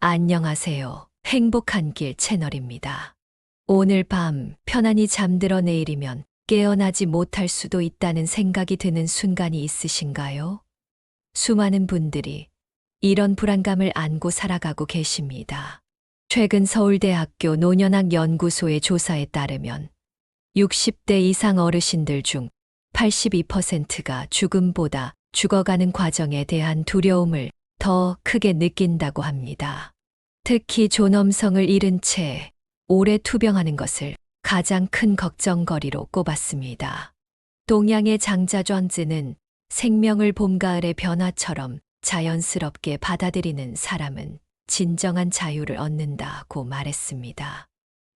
안녕하세요. 행복한 길 채널입니다. 오늘 밤 편안히 잠들어 내일이면 깨어나지 못할 수도 있다는 생각이 드는 순간이 있으신가요? 수많은 분들이 이런 불안감을 안고 살아가고 계십니다. 최근 서울대학교 노년학 연구소의 조사에 따르면 60대 이상 어르신들 중 82%가 죽음보다 죽어가는 과정에 대한 두려움을 더 크게 느낀다고 합니다. 특히 존엄성을 잃은 채 오래 투병하는 것을 가장 큰 걱정거리로 꼽았습니다. 동양의 장자전즈는 생명을 봄가을의 변화처럼 자연스럽게 받아들이는 사람은 진정한 자유를 얻는다고 말했습니다.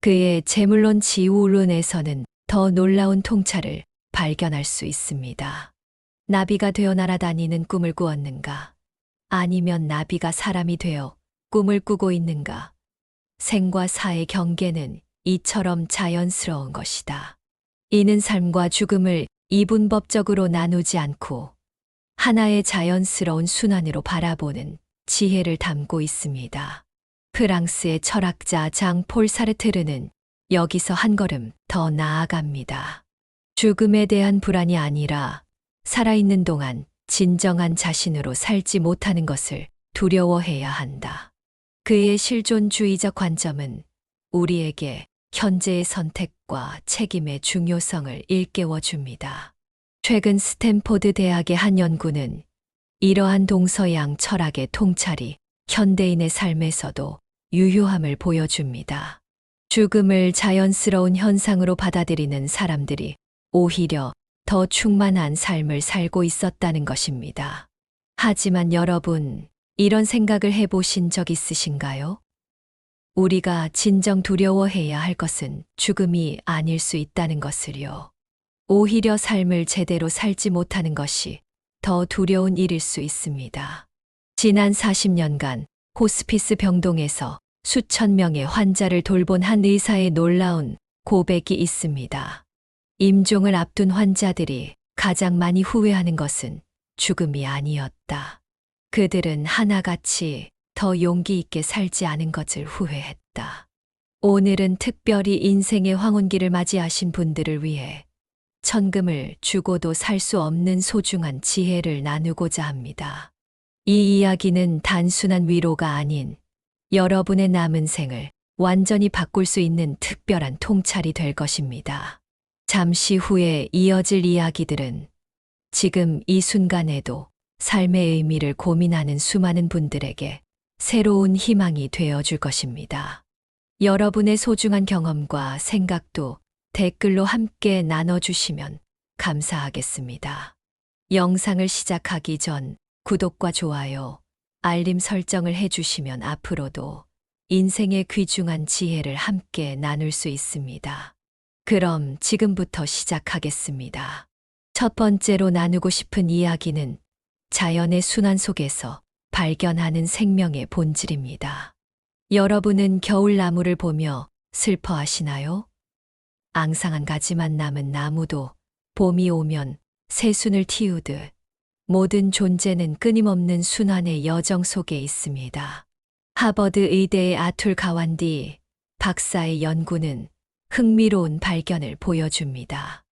그의 재물론 지우론에서는 더 놀라운 통찰을 발견할 수 있습니다. 나비가 되어 날아다니는 꿈을 꾸었는가? 아니면 나비가 사람이 되어 꿈을 꾸고 있는가? 생과 사의 경계는 이처럼 자연스러운 것이다. 이는 삶과 죽음을 이분법적으로 나누지 않고 하나의 자연스러운 순환으로 바라보는 지혜를 담고 있습니다. 프랑스의 철학자 장 폴 사르트르는 여기서 한 걸음 더 나아갑니다. 죽음에 대한 불안이 아니라 살아있는 동안 진정한 자신으로 살지 못하는 것을 두려워해야 한다. 그의 실존주의적 관점은 우리에게 현재의 선택과 책임의 중요성을 일깨워 줍니다. 최근 스탠포드 대학의 한 연구는 이러한 동서양 철학의 통찰이 현대인의 삶에서도 유효함을 보여줍니다. 죽음을 자연스러운 현상으로 받아들이는 사람들이 오히려 더 충만한 삶을 살고 있었다는 것입니다. 하지만 여러분, 이런 생각을 해보신 적 있으신가요? 우리가 진정 두려워해야 할 것은 죽음이 아닐 수 있다는 것을요. 오히려 삶을 제대로 살지 못하는 것이 더 두려운 일일 수 있습니다. 지난 40년간 호스피스 병동에서 수천 명의 환자를 돌본 한 의사의 놀라운 고백이 있습니다. 임종을 앞둔 환자들이 가장 많이 후회하는 것은 죽음이 아니었다. 그들은 하나같이 더 용기 있게 살지 않은 것을 후회했다. 오늘은 특별히 인생의 황혼기를 맞이하신 분들을 위해 천금을 주고도 살 수 없는 소중한 지혜를 나누고자 합니다. 이 이야기는 단순한 위로가 아닌 여러분의 남은 생을 완전히 바꿀 수 있는 특별한 통찰이 될 것입니다. 잠시 후에 이어질 이야기들은 지금 이 순간에도 삶의 의미를 고민하는 수많은 분들에게 새로운 희망이 되어줄 것입니다. 여러분의 소중한 경험과 생각도 댓글로 함께 나눠주시면 감사하겠습니다. 영상을 시작하기 전 구독과 좋아요, 알림 설정을 해주시면 앞으로도 인생의 귀중한 지혜를 함께 나눌 수 있습니다. 그럼 지금부터 시작하겠습니다. 첫 번째로 나누고 싶은 이야기는 자연의 순환 속에서 발견하는 생명의 본질입니다. 여러분은 겨울나무를 보며 슬퍼하시나요? 앙상한 가지만 남은 나무도 봄이 오면 새순을 틔우듯 모든 존재는 끊임없는 순환의 여정 속에 있습니다. 하버드 의대의 아툴 가완디 박사의 연구는 흥미로운 발견을 보여줍니다.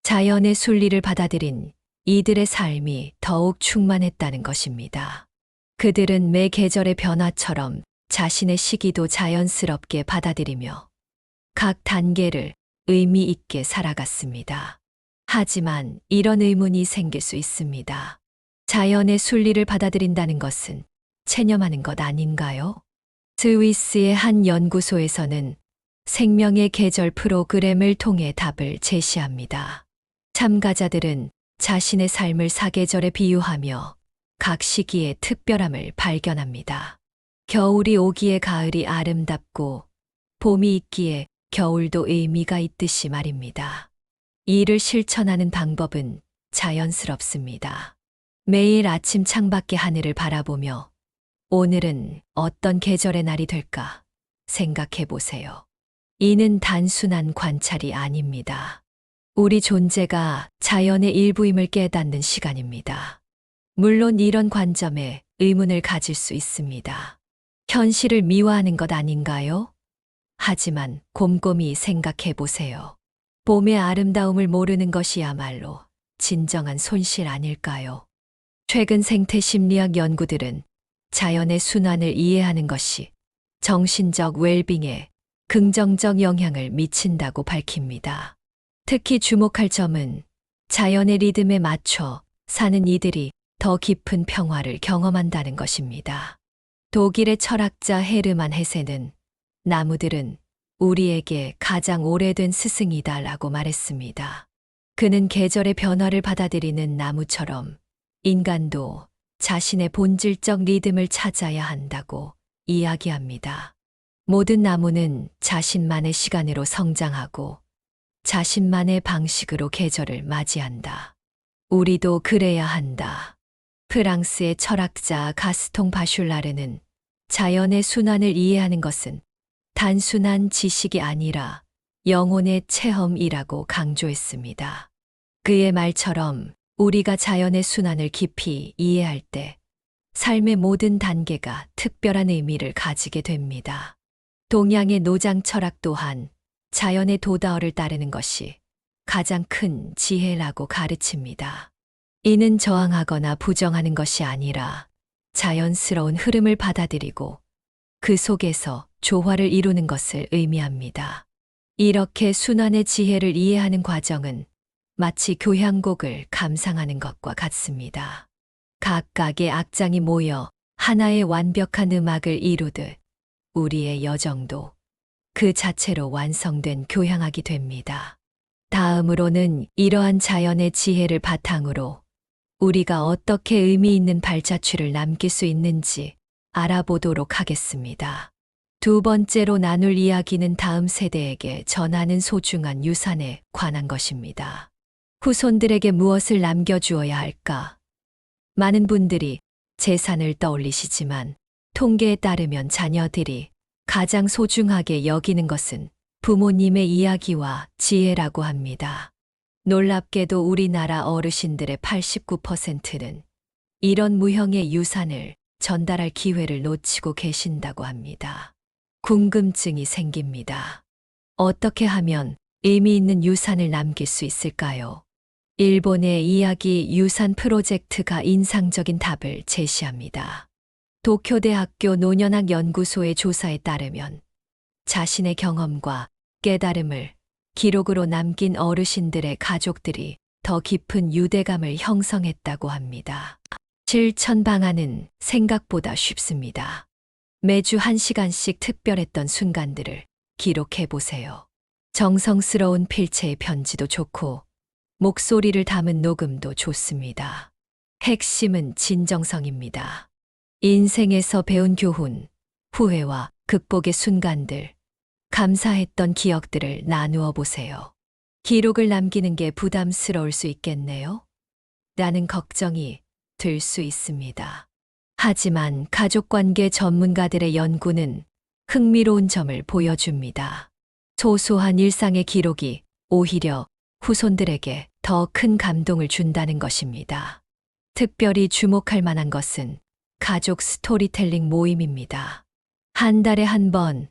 자연의 순리를 받아들인 이들의 삶이 더욱 충만했다는 것입니다. 그들은 매 계절의 변화처럼 자신의 시기도 자연스럽게 받아들이며 각 단계를 의미 있게 살아갔습니다. 하지만 이런 의문이 생길 수 있습니다. 자연의 순리를 받아들인다는 것은 체념하는 것 아닌가요? 스위스의 한 연구소에서는 생명의 계절 프로그램을 통해 답을 제시합니다. 참가자들은 자신의 삶을 사계절에 비유하며 각 시기의 특별함을 발견합니다. 겨울이 오기에 가을이 아름답고 봄이 있기에 겨울도 의미가 있듯이 말입니다. 이를 실천하는 방법은 자연스럽습니다. 매일 아침 창밖의 하늘을 바라보며 오늘은 어떤 계절의 날이 될까 생각해 보세요. 이는 단순한 관찰이 아닙니다. 우리 존재가 자연의 일부임을 깨닫는 시간입니다. 물론 이런 관점에 의문을 가질 수 있습니다. 현실을 미화하는 것 아닌가요? 하지만 곰곰이 생각해 보세요. 봄의 아름다움을 모르는 것이야말로 진정한 손실 아닐까요? 최근 생태 심리학 연구들은 자연의 순환을 이해하는 것이 정신적 웰빙에 긍정적 영향을 미친다고 밝힙니다. 특히 주목할 점은 자연의 리듬에 맞춰 사는 이들이 더 깊은 평화를 경험한다는 것입니다. 독일의 철학자 헤르만 헤세는 나무들은 우리에게 가장 오래된 스승이다라고 말했습니다. 그는 계절의 변화를 받아들이는 나무처럼 인간도 자신의 본질적 리듬을 찾아야 한다고 이야기합니다. 모든 나무는 자신만의 시간으로 성장하고 자신만의 방식으로 계절을 맞이한다. 우리도 그래야 한다. 프랑스의 철학자 가스통 바슐라르는 자연의 순환을 이해하는 것은 단순한 지식이 아니라 영혼의 체험이라고 강조했습니다. 그의 말처럼 우리가 자연의 순환을 깊이 이해할 때 삶의 모든 단계가 특별한 의미를 가지게 됩니다. 동양의 노장 철학 또한 자연의 도다어를 따르는 것이 가장 큰 지혜라고 가르칩니다. 이는 저항하거나 부정하는 것이 아니라 자연스러운 흐름을 받아들이고 그 속에서 조화를 이루는 것을 의미합니다. 이렇게 순환의 지혜를 이해하는 과정은 마치 교향곡을 감상하는 것과 같습니다. 각각의 악장이 모여 하나의 완벽한 음악을 이루듯 우리의 여정도 그 자체로 완성된 교향악이 됩니다. 다음으로는 이러한 자연의 지혜를 바탕으로 우리가 어떻게 의미 있는 발자취를 남길 수 있는지 알아보도록 하겠습니다. 두 번째로 나눌 이야기는 다음 세대에게 전하는 소중한 유산에 관한 것입니다. 후손들에게 무엇을 남겨주어야 할까? 많은 분들이 재산을 떠올리시지만 통계에 따르면 자녀들이 가장 소중하게 여기는 것은 부모님의 이야기와 지혜라고 합니다. 놀랍게도 우리나라 어르신들의 89%는 이런 무형의 유산을 전달할 기회를 놓치고 계신다고 합니다. 궁금증이 생깁니다. 어떻게 하면 의미 있는 유산을 남길 수 있을까요? 일본의 이야기 유산 프로젝트가 인상적인 답을 제시합니다. 도쿄대학교 노년학 연구소의 조사에 따르면 자신의 경험과 깨달음을 기록으로 남긴 어르신들의 가족들이 더 깊은 유대감을 형성했다고 합니다. 실천 방안은 생각보다 쉽습니다. 매주 1시간씩 특별했던 순간들을 기록해 보세요. 정성스러운 필체의 편지도 좋고 목소리를 담은 녹음도 좋습니다. 핵심은 진정성입니다. 인생에서 배운 교훈, 후회와 극복의 순간들, 감사했던 기억들을 나누어 보세요. 기록을 남기는 게 부담스러울 수 있겠네요. 라는 걱정이 들 수 있습니다. 하지만 가족관계 전문가들의 연구는 흥미로운 점을 보여줍니다. 소소한 일상의 기록이 오히려 후손들에게 더 큰 감동을 준다는 것입니다. 특별히 주목할 만한 것은 가족 스토리텔링 모임입니다. 한 달에 한 번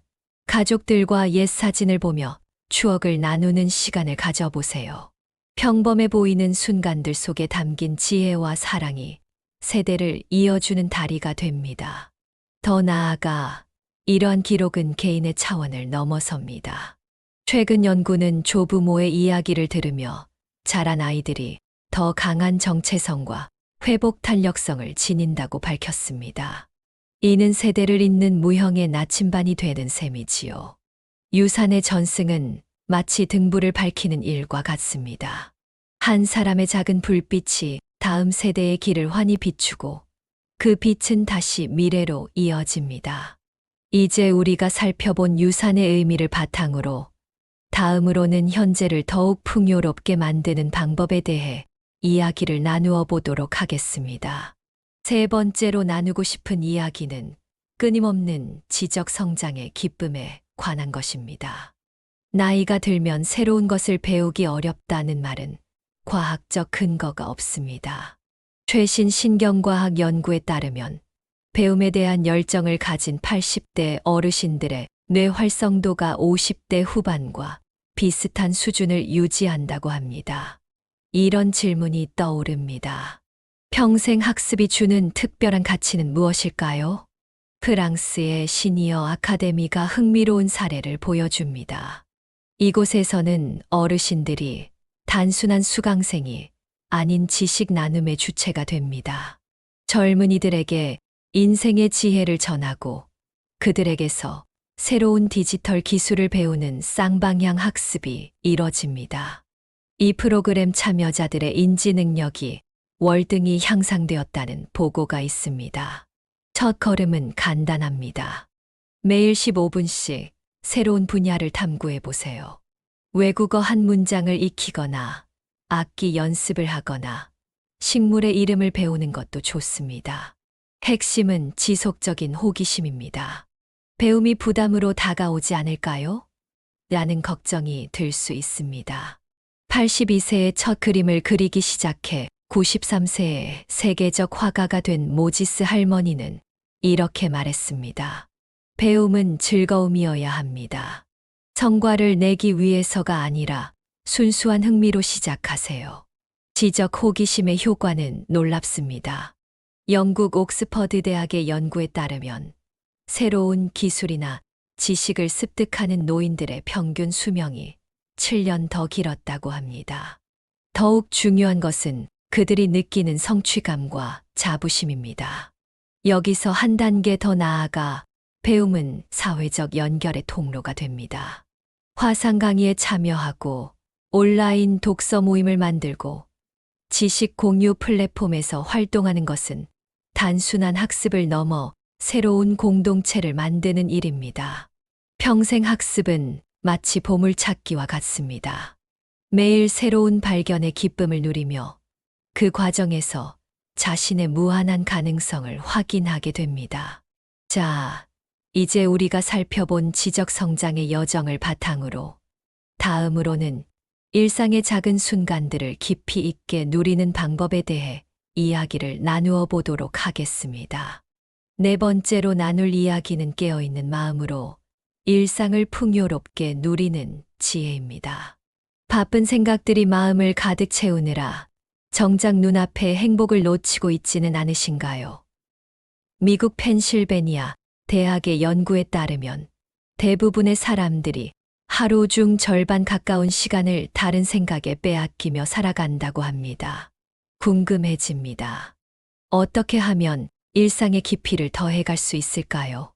가족들과 옛 사진을 보며 추억을 나누는 시간을 가져보세요. 평범해 보이는 순간들 속에 담긴 지혜와 사랑이 세대를 이어주는 다리가 됩니다. 더 나아가 이러한 기록은 개인의 차원을 넘어섭니다. 최근 연구는 조부모의 이야기를 들으며 자란 아이들이 더 강한 정체성과 회복 탄력성을 지닌다고 밝혔습니다. 이는 세대를 잇는 무형의 나침반이 되는 셈이지요. 유산의 전승은 마치 등불을 밝히는 일과 같습니다. 한 사람의 작은 불빛이 다음 세대의 길을 환히 비추고 그 빛은 다시 미래로 이어집니다. 이제 우리가 살펴본 유산의 의미를 바탕으로 다음으로는 현재를 더욱 풍요롭게 만드는 방법에 대해 이야기를 나누어 보도록 하겠습니다. 세 번째로 나누고 싶은 이야기는 끊임없는 지적 성장의 기쁨에 관한 것입니다. 나이가 들면 새로운 것을 배우기 어렵다는 말은 과학적 근거가 없습니다. 최신 신경과학 연구에 따르면 배움에 대한 열정을 가진 80대 어르신들의 뇌 활성도가 50대 후반과 비슷한 수준을 유지한다고 합니다. 이런 질문이 떠오릅니다. 평생 학습이 주는 특별한 가치는 무엇일까요? 프랑스의 시니어 아카데미가 흥미로운 사례를 보여줍니다. 이곳에서는 어르신들이 단순한 수강생이 아닌 지식 나눔의 주체가 됩니다. 젊은이들에게 인생의 지혜를 전하고 그들에게서 새로운 디지털 기술을 배우는 쌍방향 학습이 이뤄집니다. 이 프로그램 참여자들의 인지 능력이 월등히 향상되었다는 보고가 있습니다. 첫 걸음은 간단합니다. 매일 15분씩 새로운 분야를 탐구해 보세요. 외국어 한 문장을 익히거나 악기 연습을 하거나 식물의 이름을 배우는 것도 좋습니다. 핵심은 지속적인 호기심입니다. 배움이 부담으로 다가오지 않을까요? 라는 걱정이 들 수 있습니다. 82세에 첫 그림을 그리기 시작해 93세에 세계적 화가가 된 모지스 할머니는 이렇게 말했습니다. 배움은 즐거움이어야 합니다. 성과를 내기 위해서가 아니라 순수한 흥미로 시작하세요. 지적 호기심의 효과는 놀랍습니다. 영국 옥스퍼드 대학의 연구에 따르면 새로운 기술이나 지식을 습득하는 노인들의 평균 수명이 7년 더 길었다고 합니다. 더욱 중요한 것은 그들이 느끼는 성취감과 자부심입니다. 여기서 한 단계 더 나아가 배움은 사회적 연결의 통로가 됩니다. 화상 강의에 참여하고 온라인 독서 모임을 만들고 지식 공유 플랫폼에서 활동하는 것은 단순한 학습을 넘어 새로운 공동체를 만드는 일입니다. 평생 학습은 마치 보물찾기와 같습니다. 매일 새로운 발견의 기쁨을 누리며 그 과정에서 자신의 무한한 가능성을 확인하게 됩니다. 자, 이제 우리가 살펴본 지적 성장의 여정을 바탕으로 다음으로는 일상의 작은 순간들을 깊이 있게 누리는 방법에 대해 이야기를 나누어 보도록 하겠습니다. 네 번째로 나눌 이야기는 깨어있는 마음으로 일상을 풍요롭게 누리는 지혜입니다. 바쁜 생각들이 마음을 가득 채우느라 정작 눈앞에 행복을 놓치고 있지는 않으신가요? 미국 펜실베니아 대학의 연구에 따르면 대부분의 사람들이 하루 중 절반 가까운 시간을 다른 생각에 빼앗기며 살아간다고 합니다. 궁금해집니다. 어떻게 하면 일상의 깊이를 더해갈 수 있을까요?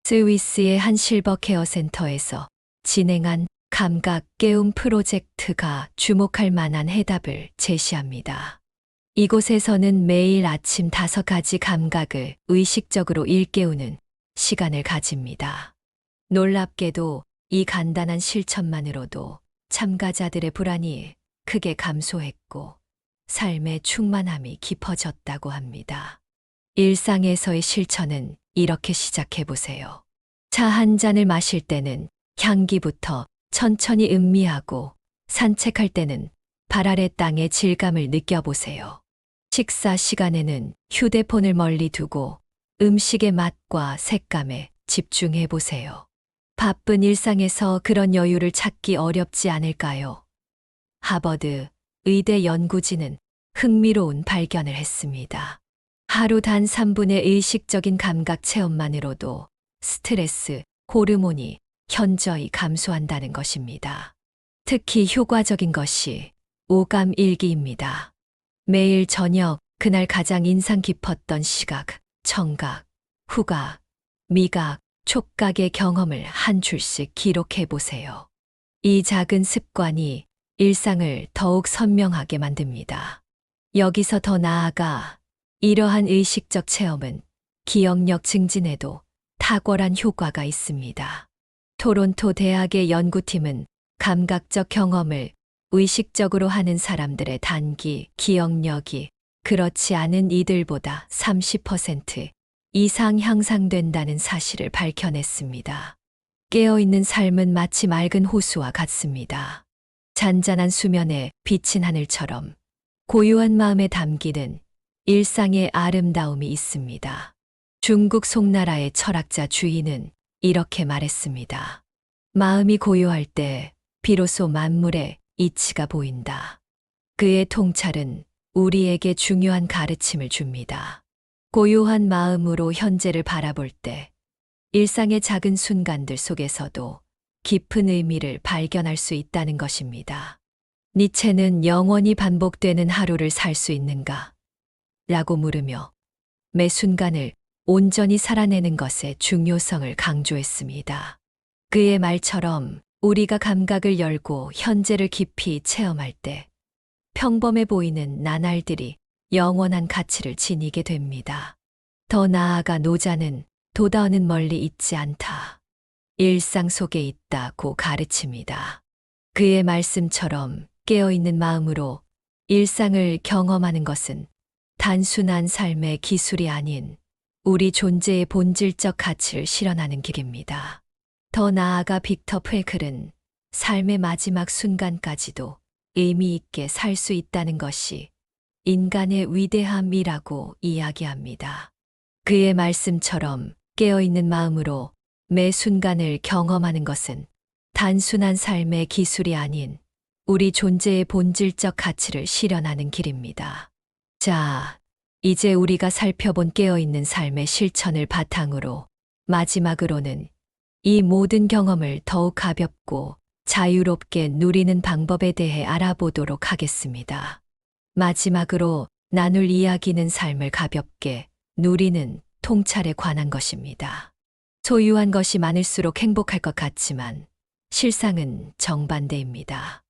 스위스의 한 실버 케어 센터에서 진행한 감각 깨움 프로젝트가 주목할 만한 해답을 제시합니다. 이곳에서는 매일 아침 5가지 감각을 의식적으로 일깨우는 시간을 가집니다. 놀랍게도 이 간단한 실천만으로도 참가자들의 불안이 크게 감소했고 삶의 충만함이 깊어졌다고 합니다. 일상에서의 실천은 이렇게 시작해 보세요. 차 한 잔을 마실 때는 향기부터 천천히 음미하고 산책할 때는 발 아래 땅의 질감을 느껴보세요. 식사 시간에는 휴대폰을 멀리 두고 음식의 맛과 색감에 집중해 보세요. 바쁜 일상에서 그런 여유를 찾기 어렵지 않을까요? 하버드 의대 연구진은 흥미로운 발견을 했습니다. 하루 단 3분의 의식적인 감각 체험만으로도 스트레스, 호르몬이 현저히 감소한다는 것입니다. 특히 효과적인 것이 오감 일기입니다. 매일 저녁 그날 가장 인상 깊었던 시각, 청각, 후각, 미각, 촉각의 경험을 한 줄씩 기록해 보세요. 이 작은 습관이 일상을 더욱 선명하게 만듭니다. 여기서 더 나아가 이러한 의식적 체험은 기억력 증진에도 탁월한 효과가 있습니다. 토론토 대학의 연구팀은 감각적 경험을 의식적으로 하는 사람들의 단기 기억력이 그렇지 않은 이들보다 30% 이상 향상된다는 사실을 밝혀냈습니다. 깨어있는 삶은 마치 맑은 호수와 같습니다. 잔잔한 수면에 비친 하늘처럼 고요한 마음에 담기는 일상의 아름다움이 있습니다. 중국 송나라의 철학자 주인은 이렇게 말했습니다. 마음이 고요할 때 비로소 만물의 이치가 보인다. 그의 통찰은 우리에게 중요한 가르침을 줍니다. 고요한 마음으로 현재를 바라볼 때 일상의 작은 순간들 속에서도 깊은 의미를 발견할 수 있다는 것입니다. 니체는 영원히 반복되는 하루를 살 수 있는가? 라고 물으며 매 순간을 온전히 살아내는 것의 중요성을 강조했습니다. 그의 말처럼 우리가 감각을 열고 현재를 깊이 체험할 때 평범해 보이는 나날들이 영원한 가치를 지니게 됩니다. 더 나아가 노자는 도다는 멀리 있지 않다. 일상 속에 있다고 가르칩니다. 그의 말씀처럼 깨어있는 마음으로 일상을 경험하는 것은 단순한 삶의 기술이 아닌 우리 존재의 본질적 가치를 실현하는 길입니다. 더 나아가 빅터 프랭클은 삶의 마지막 순간까지도 의미 있게 살 수 있다는 것이 인간의 위대함이라고 이야기합니다. 그의 말씀처럼 깨어있는 마음으로 매 순간을 경험하는 것은 단순한 삶의 기술이 아닌 우리 존재의 본질적 가치를 실현하는 길입니다. 자, 이제 우리가 살펴본 깨어있는 삶의 실천을 바탕으로 마지막으로는 이 모든 경험을 더욱 가볍고 자유롭게 누리는 방법에 대해 알아보도록 하겠습니다. 마지막으로 나눌 이야기는 삶을 가볍게 누리는 통찰에 관한 것입니다. 소유한 것이 많을수록 행복할 것 같지만 실상은 정반대입니다.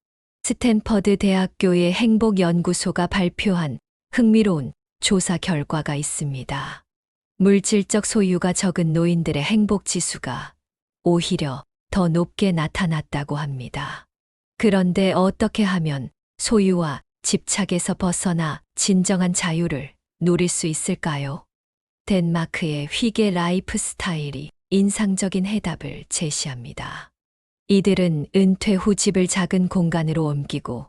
스탠퍼드 대학교의 행복연구소가 발표한 흥미로운 조사 결과가 있습니다. 물질적 소유가 적은 노인들의 행복 지수가 오히려 더 높게 나타났다고 합니다. 그런데 어떻게 하면 소유와 집착에서 벗어나 진정한 자유를 누릴 수 있을까요? 덴마크의 휘게 라이프 스타일이 인상적인 해답을 제시합니다. 이들은 은퇴 후 집을 작은 공간으로 옮기고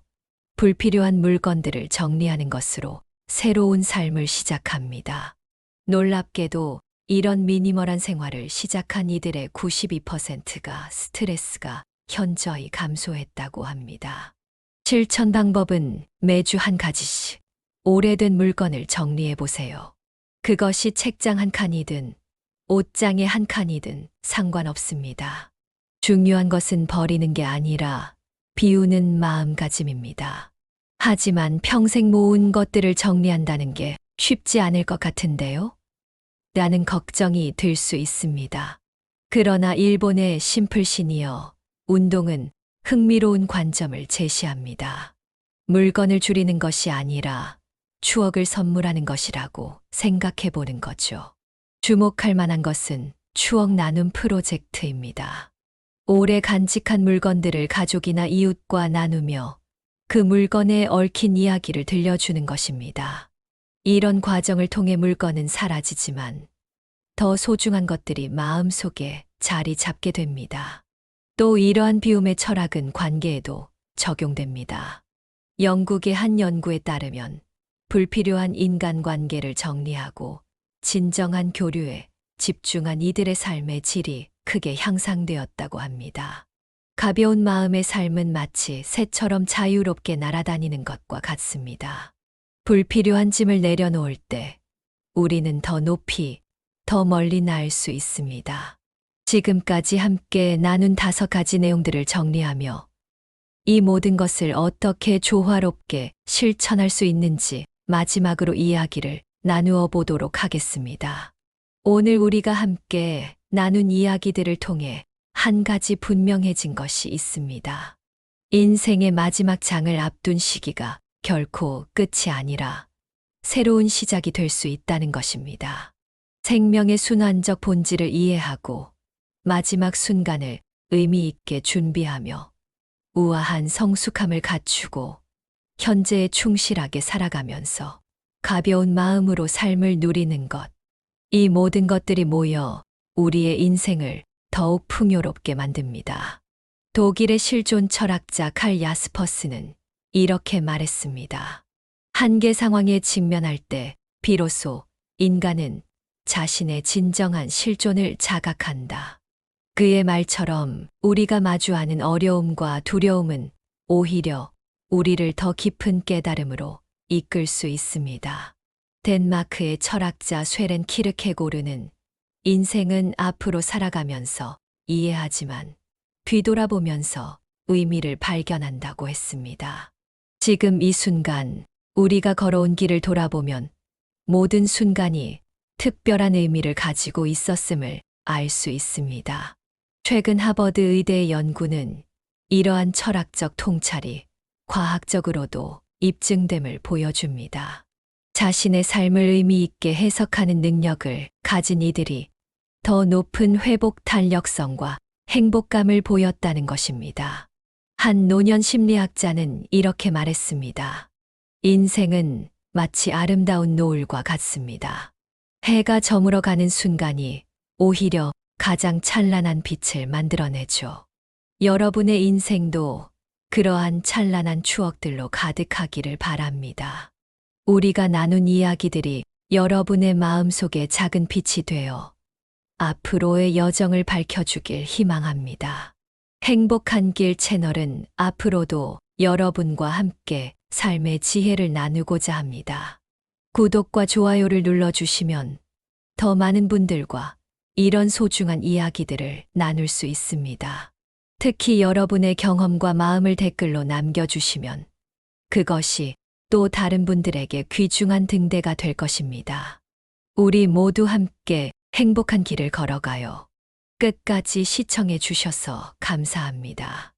불필요한 물건들을 정리하는 것으로 새로운 삶을 시작합니다. 놀랍게도 이런 미니멀한 생활을 시작한 이들의 92%가 스트레스가 현저히 감소했다고 합니다. 실천 방법은 매주 한 가지씩 오래된 물건을 정리해 보세요. 그것이 책장 한 칸이든 옷장의 한 칸이든 상관없습니다. 중요한 것은 버리는 게 아니라 비우는 마음가짐입니다. 하지만 평생 모은 것들을 정리한다는 게 쉽지 않을 것 같은데요? 라는 걱정이 들 수 있습니다. 그러나 일본의 심플 시니어 운동은 흥미로운 관점을 제시합니다. 물건을 줄이는 것이 아니라 추억을 선물하는 것이라고 생각해 보는 거죠. 주목할 만한 것은 추억 나눔 프로젝트입니다. 오래 간직한 물건들을 가족이나 이웃과 나누며 그 물건에 얽힌 이야기를 들려주는 것입니다. 이런 과정을 통해 물건은 사라지지만 더 소중한 것들이 마음속에 자리 잡게 됩니다. 또 이러한 비움의 철학은 관계에도 적용됩니다. 영국의 한 연구에 따르면 불필요한 인간관계를 정리하고 진정한 교류에 집중한 이들의 삶의 질이 크게 향상되었다고 합니다. 가벼운 마음의 삶은 마치 새처럼 자유롭게 날아다니는 것과 같습니다. 불필요한 짐을 내려놓을 때 우리는 더 높이, 더 멀리 날 수 있습니다. 지금까지 함께 나눈 5가지 내용들을 정리하며 이 모든 것을 어떻게 조화롭게 실천할 수 있는지 마지막으로 이야기를 나누어 보도록 하겠습니다. 오늘 우리가 함께 나눈 이야기들을 통해 한 가지 분명해진 것이 있습니다. 인생의 마지막 장을 앞둔 시기가 결코 끝이 아니라 새로운 시작이 될 수 있다는 것입니다. 생명의 순환적 본질을 이해하고 마지막 순간을 의미 있게 준비하며 우아한 성숙함을 갖추고 현재에 충실하게 살아가면서 가벼운 마음으로 삶을 누리는 것. 이 모든 것들이 모여 우리의 인생을 더욱 풍요롭게 만듭니다. 독일의 실존 철학자 칼 야스퍼스는 이렇게 말했습니다. 한계 상황에 직면할 때 비로소 인간은 자신의 진정한 실존을 자각한다. 그의 말처럼 우리가 마주하는 어려움과 두려움은 오히려 우리를 더 깊은 깨달음으로 이끌 수 있습니다. 덴마크의 철학자 쇠렌 키르케고르는 인생은 앞으로 살아가면서 이해하지만 뒤돌아보면서 의미를 발견한다고 했습니다. 지금 이 순간 우리가 걸어온 길을 돌아보면 모든 순간이 특별한 의미를 가지고 있었음을 알 수 있습니다. 최근 하버드 의대의 연구는 이러한 철학적 통찰이 과학적으로도 입증됨을 보여줍니다. 자신의 삶을 의미 있게 해석하는 능력을 가진 이들이 더 높은 회복 탄력성과 행복감을 보였다는 것입니다. 한 노년 심리학자는 이렇게 말했습니다. 인생은 마치 아름다운 노을과 같습니다. 해가 저물어 가는 순간이 오히려 가장 찬란한 빛을 만들어내죠. 여러분의 인생도 그러한 찬란한 추억들로 가득하기를 바랍니다. 우리가 나눈 이야기들이 여러분의 마음속에 작은 빛이 되어 앞으로의 여정을 밝혀주길 희망합니다. 행복한 길 채널은 앞으로도 여러분과 함께 삶의 지혜를 나누고자 합니다. 구독과 좋아요를 눌러주시면 더 많은 분들과 이런 소중한 이야기들을 나눌 수 있습니다. 특히 여러분의 경험과 마음을 댓글로 남겨주시면 그것이 또 다른 분들에게 귀중한 등대가 될 것입니다. 우리 모두 함께 행복한 길을 걸어가요. 끝까지 시청해 주셔서 감사합니다.